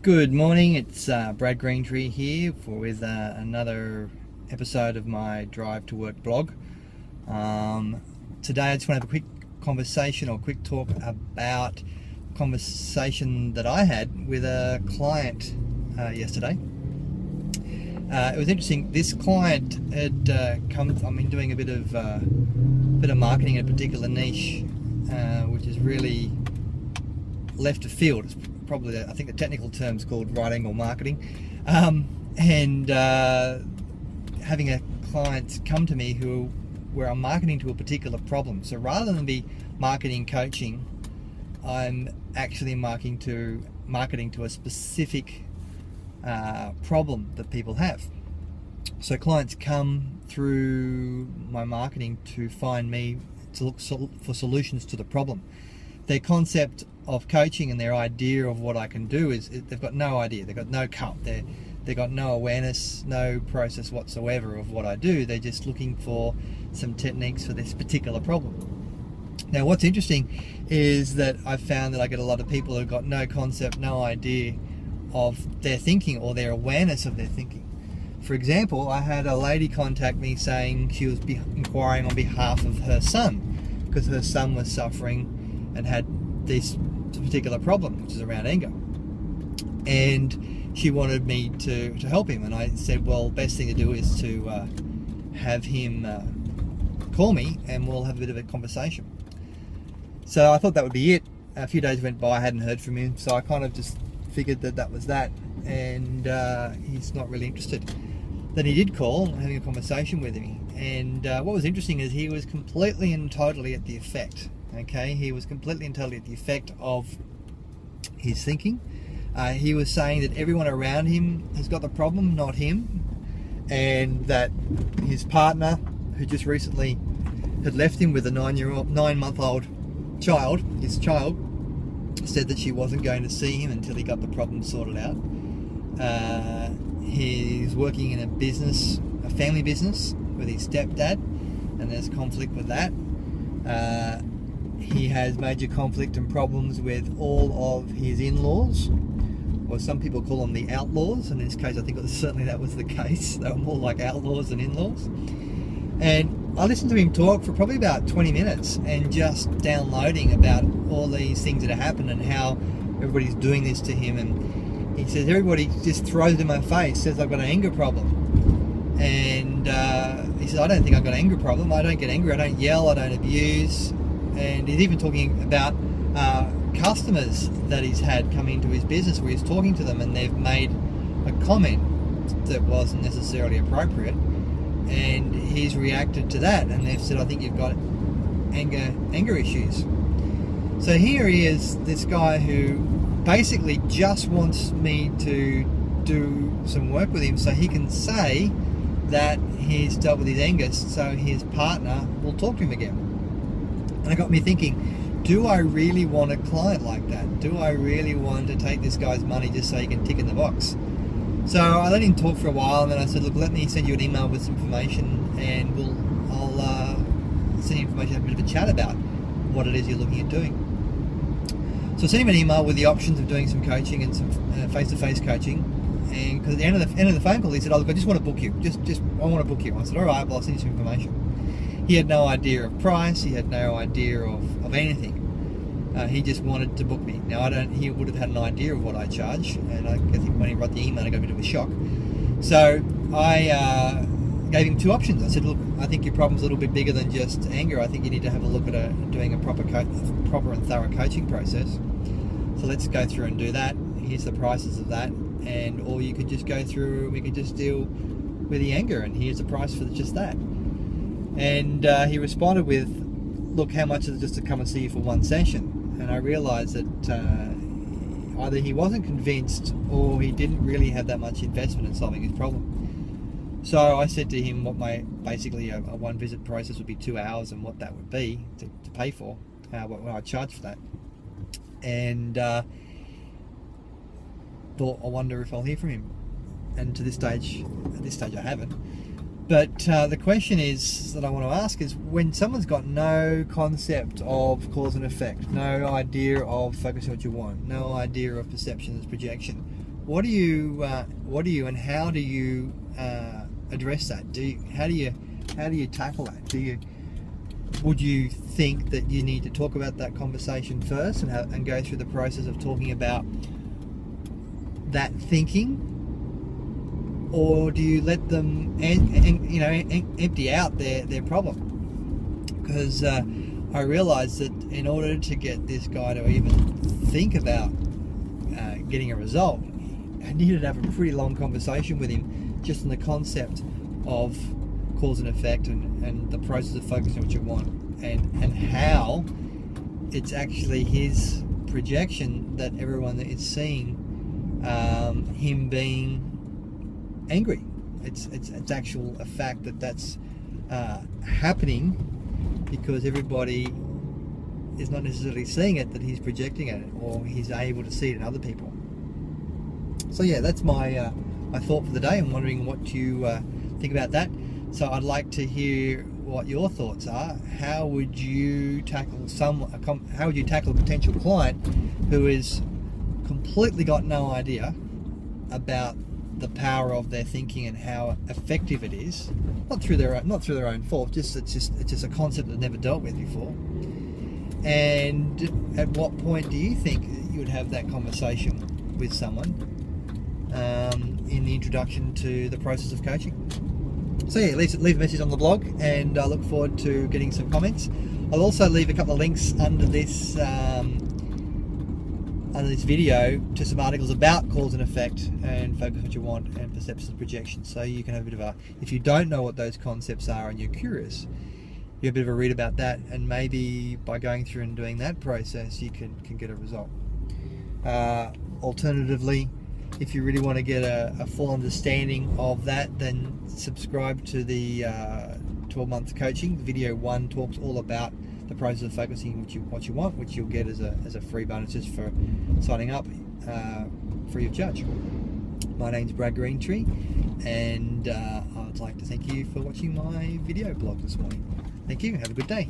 Good morning, it's Brad Greentree here with another episode of my Drive to Work blog. Today I just want to have a quick conversation or quick talk about a conversation that I had with a client yesterday. It was interesting. This client had I've been doing a bit of marketing in a particular niche, which is really left of field. It's probably, I think the technical term's called right angle marketing, and having a client come to me where I'm marketing to a particular problem. So rather than be marketing coaching, I'm actually marketing to a specific problem that people have. So clients come through my marketing to find me to look for solutions to the problem. Their concept of coaching and their idea of what I can do is they've got no idea. They've got no cup. They've got no awareness, no process whatsoever of what I do. They're just looking for some techniques for this particular problem. Now, what's interesting is that I've found that I get a lot of people who've got no concept, no idea of their thinking or their awareness of their thinking. For example, I had a lady contact me saying she was inquiring on behalf of her son because her son was suffering and had this particular problem, which is around anger, and she wanted me to help him. And I said, well, best thing to do is to have him call me and we'll have a bit of a conversation. So I thought that would be it. A few days went by, I hadn't heard from him, so I kind of just figured that was that, and he's not really interested. Then he did call, having a conversation with me, and what was interesting is he was completely and totally at the effect. Okay, he was completely and totally at the effect of his thinking. He was saying that everyone around him has got the problem, not him, and that his partner, who just recently had left him with a 9-month-old child, his child, said that she wasn't going to see him until he got the problem sorted out. He's working in a family business with his stepdad, and there's conflict with that. He has major conflict and problems with all of his in-laws, or some people call them the outlaws. In this case, I think certainly that was the case. They were more like outlaws than in-laws. And I listened to him talk for probably about 20 minutes and just downloading about all these things that have happened and how everybody's doing this to him. And he says, everybody just throws it in my face, says I've got an anger problem. And he says, I don't think I've got an anger problem. I don't get angry, I don't yell, I don't abuse. And he's even talking about customers that he's had come into his business where he's talking to them and they've made a comment that wasn't necessarily appropriate, and he's reacted to that, and they've said, I think you've got anger issues. So here he is, this guy who basically just wants me to do some work with him so he can say that he's dealt with his anger so his partner will talk to him again. And it got me thinking, do I really want a client like that? Do I really want to take this guy's money just so he can tick in the box? So I let him talk for a while, and then I said, look, let me send you an email with some information, and I'll send you information, have a bit of a chat about what it is you're looking at doing. So I sent him an email with the options of doing some coaching and some face-to-face coaching. And because at the end of the phone call, he said, oh, look, I just want to book you. I want to book you. I said, all right, well, I'll send you some information. He had no idea of price. He had no idea of anything. He just wanted to book me. Now, he would have had an idea of what I charge, and I think when he wrote the email, I got a bit of a shock. So I gave him two options. I said, look, I think your problem's a little bit bigger than just anger. I think you need to have a look at doing a proper and thorough coaching process. So let's go through and do that. Here's the prices of that, or you could just go through, we could just deal with the anger, and here's the price for just that. And he responded with, look, how much is it just to come and see you for one session? And I realized that either he wasn't convinced or he didn't really have that much investment in solving his problem. So I said to him what basically a one visit process would be 2 hours, and what that would be to pay for, what I'd charge for that. And thought, I wonder if I'll hear from him. And at this stage I haven't. But the question is that I want to ask is, when someone's got no concept of cause and effect, no idea of focusing on what you want, no idea of perception as projection, what do you and how do you address that? How do you tackle that? Would you think that you need to talk about that conversation first and go through the process of talking about that thinking, or do you let them empty out their problem? Because I realized that in order to get this guy to even think about getting a result, I needed to have a pretty long conversation with him just on the concept of cause and effect and the process of focusing on what you want, and how it's actually his projection that everyone is seeing him being angry. It's actual a fact that's happening, because everybody is not necessarily seeing it, that he's projecting it, or he's able to see it in other people. So yeah, that's my thought for the day. I'm wondering what you think about that. So I'd like to hear what your thoughts are. How would you tackle a potential client who has completely got no idea about the power of their thinking and how effective it is? Not through their own fault. It's just a concept they've never dealt with before. And at what point do you think you would have that conversation with someone in the introduction to the process of coaching? So yeah, leave a message on the blog, and I look forward to getting some comments. I'll also leave a couple of links under this video to some articles about cause and effect and focus what you want and perceptions and projections, so you can have a bit of a, if you don't know what those concepts are and you're curious, you have a bit of a read about that, and maybe by going through and doing that process you can get a result. Alternatively, if you really want to get a full understanding of that, then subscribe to the 12-month coaching. Video 1 talks all about the process of focusing what you want, which you'll get as a free bonus just for signing up, free of charge. My name's Brad Greentree, and I'd like to thank you for watching my video blog this morning. Thank you. Have a good day.